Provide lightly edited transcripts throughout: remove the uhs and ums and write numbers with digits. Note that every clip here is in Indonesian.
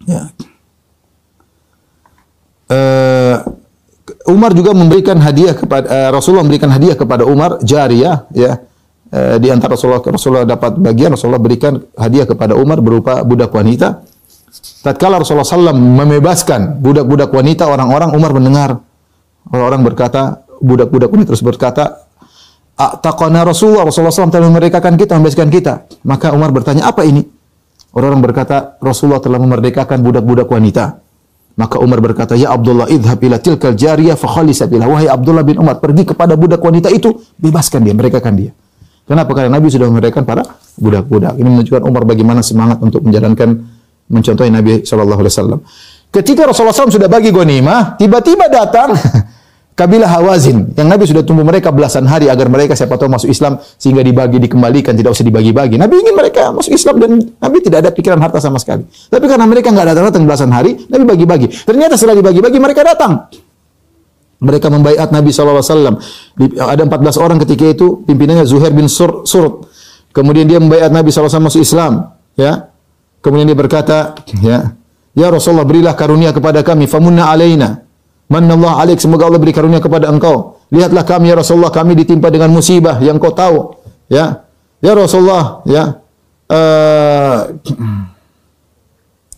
Ya. Umar juga memberikan hadiah kepada Rasulullah memberikan hadiah kepada Umar jariyah, ya. Di antara Rasulullah dapat bagian, Rasulullah berikan hadiah kepada Umar berupa budak wanita. Tatkala Rasulullah SAW membebaskan budak-budak wanita, orang-orang Umar mendengar orang berkata, budak-budak wanita tersebut berkata, "Taqana Rasulullah SAW telah memerdekakan kita, membebaskan kita." Maka Umar bertanya, "Apa ini?" Orang-orang berkata, "Rasulullah telah memerdekakan budak-budak wanita." Maka Umar berkata, "Ya Abdullah, idhhab ila tilkal jariyah fa khalis sabilah." Wahai Abdullah bin Umar, pergi kepada budak wanita itu, bebaskan dia, merdekakan dia. Kenapa? Karena Nabi sudah memerdekakan para budak-budak. Ini menunjukkan Umar bagaimana semangat untuk mencontohi Nabi SAW. Ketika Rasulullah SAW sudah bagi ghanimah, tiba-tiba datang kabilah Hawazin yang Nabi sudah tunggu mereka belasan hari agar mereka siapa tahu masuk Islam sehingga dibagi-dikembalikan, tidak usah dibagi-bagi. Nabi ingin mereka masuk Islam dan Nabi tidak ada pikiran harta sama sekali. Tapi karena mereka enggak datang belasan hari, Nabi bagi-bagi. Ternyata setelah dibagi-bagi mereka datang. Mereka membaiat Nabi SAW. Ada 14 orang ketika itu, pimpinannya Zuhair bin Surut. Kemudian dia membaiat Nabi SAW masuk Islam. Ya. Kemudian dia berkata, ya Rasulullah, berilah karunia kepada kami. Famunna alaina. Manallahu alaik, semoga Allah beri karunia kepada engkau. Lihatlah kami ya Rasulullah, kami ditimpa dengan musibah yang kau tahu. Ya. Ya Rasulullah, ya.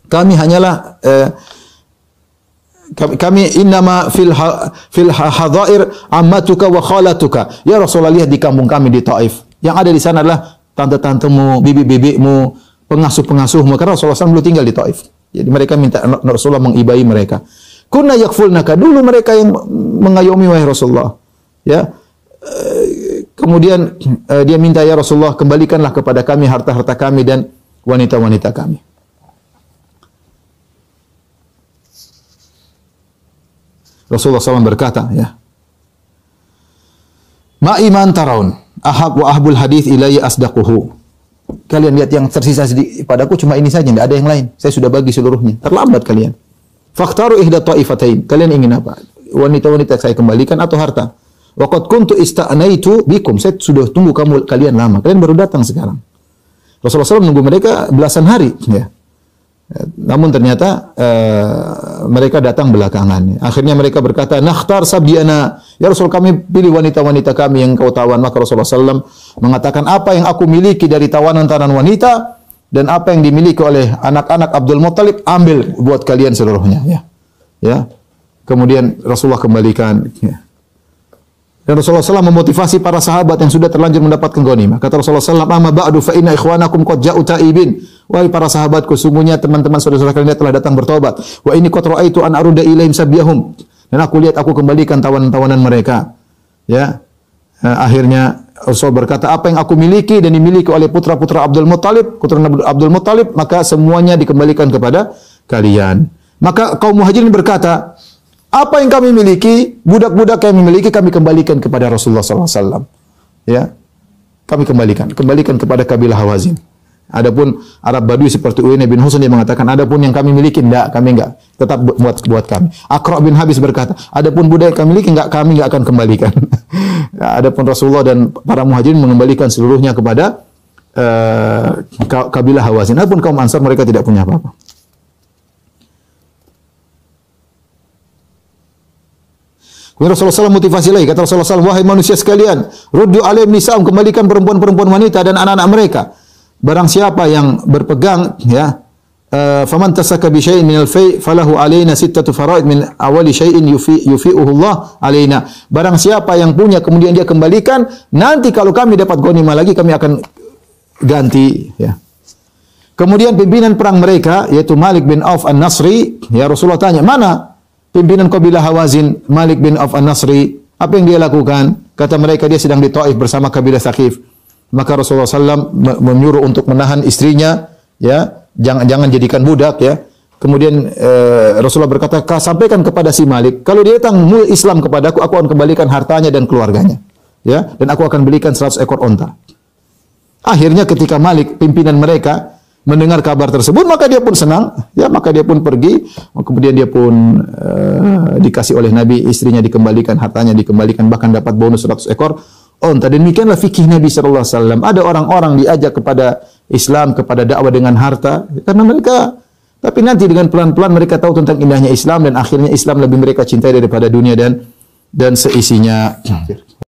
Kami hanyalah kami innama fil hadair ammatuka wa khalatuka. Ya Rasulullah, lihat di kampung kami di Taif. Yang ada di sana adalah tante-tantemu, bibi-bibimu, pengasuh-pengasuhmu. Karena Rasulullah SAW dulu tinggal di Taif. Jadi mereka minta Rasulullah mengibai mereka. Kunna yakfulnaka, dulu mereka yang mengayomi wahai Rasulullah. Ya. Kemudian dia minta, ya Rasulullah, kembalikanlah kepada kami harta-harta kami dan wanita-wanita kami. Rasulullah SAW berkata, ya, ma iman taraun ahab wa ahbul hadith ilayya asdaquhu. Kalian lihat yang tersisa padaku cuma ini saja, tidak ada yang lain. Saya sudah bagi seluruhnya. Terlambat kalian. Fakhtaru ihda ta'ifatain. Kalian ingin apa? Wanita-wanita saya kembalikan atau harta? Wa qad kuntu ista'naitu bikum. Saya sudah tunggu kalian lama. Kalian baru datang sekarang. Rasulullah SAW menunggu mereka belasan hari, ya. Namun ternyata mereka datang belakangan. Akhirnya mereka berkata, "Nakhtar sabyana." Ya Rasul, kami pilih wanita-wanita kami yang kau tawan. Maka Rasulullah SAW mengatakan, apa yang aku miliki dari tawanan-tawanan wanita dan apa yang dimiliki oleh anak-anak Abdul Muttalib, ambil buat kalian seluruhnya. Ya. Ya. Kemudian Rasulullah kembalikan. Ya. Dan Rasulullah SAW memotivasi para sahabat yang sudah terlanjur mendapatkan ghanimah. Kata Rasulullah SAW, "Amma ba'du fa inna ikhwanakum qad ja'u ta'ibin." Wahai para sahabatku, sungguhnya teman-teman saudara-saudara kalian telah datang bertobat. Wa inni qad ra'aitu an aruda ilaihim sabyahum. Dan aku lihat aku kembalikan tawanan-tawanan mereka. Ya. Akhirnya Rasul berkata, apa yang aku miliki dan dimiliki oleh putra-putra Abdul Muttalib, putra Abdul Muttalib, maka semuanya dikembalikan kepada kalian. Maka kaum Muhajirin berkata, apa yang kami miliki, budak-budak yang memiliki, kami kembalikan kepada Rasulullah SAW. Ya, kami kembalikan kepada kabilah Hawazin. Adapun Arab Badui seperti Uyainah bin Husain yang mengatakan, adapun yang kami miliki, kami enggak, tetap buat kami. Aqra bin Habis berkata, adapun budak yang kami miliki, kami enggak akan kembalikan. Adapun Rasulullah dan para Muhajirin mengembalikan seluruhnya kepada kabilah Hawazin. Adapun kaum Ansar, mereka tidak punya apa-apa. Kemudian Rasulullah SAW motivasi lagi. Kata Rasulullah SAW, wahai manusia sekalian, ruddu alaihim nisa'um, kembalikan perempuan-perempuan wanita dan anak-anak mereka. Barang siapa yang berpegang, ya, faman tasaka bi syai'in minal fai' falahu alaina sittatu faraid min awali syai'in yufi'uhu Allah alaina. Barang siapa yang punya kemudian dia kembalikan, nanti kalau kami dapat ghanimah lagi kami akan ganti, ya. Kemudian pimpinan perang mereka yaitu Malik bin Auf An-Nasri, ya, Rasulullah tanya, mana pimpinan kabilah Hawazin? Malik bin Auf An-Nasri, apa yang dia lakukan? Kata mereka, dia sedang di Taif bersama kabilah Thaqif. Maka Rasulullah SAW menyuruh untuk menahan istrinya, ya, jangan jadikan budak, ya. Kemudian Rasulullah berkata, sampaikan kepada si Malik, kalau dia datang Islam kepadaku, aku akan kembalikan hartanya dan keluarganya, ya, dan aku akan belikan 100 ekor onta. Akhirnya ketika Malik, pimpinan mereka, mendengar kabar tersebut, maka dia pun senang, ya, maka dia pun pergi, kemudian dia pun dikasih oleh Nabi, istrinya dikembalikan, hartanya dikembalikan, bahkan dapat bonus 100 ekor onta. Demikianlah fikih Nabi sallallahu alaihi wasallam. Ada orang-orang diajak kepada Islam, kepada dakwah dengan harta, karena mereka Tapi nanti dengan pelan-pelan mereka tahu tentang indahnya Islam dan akhirnya Islam lebih mereka cintai daripada dunia dan seisinya.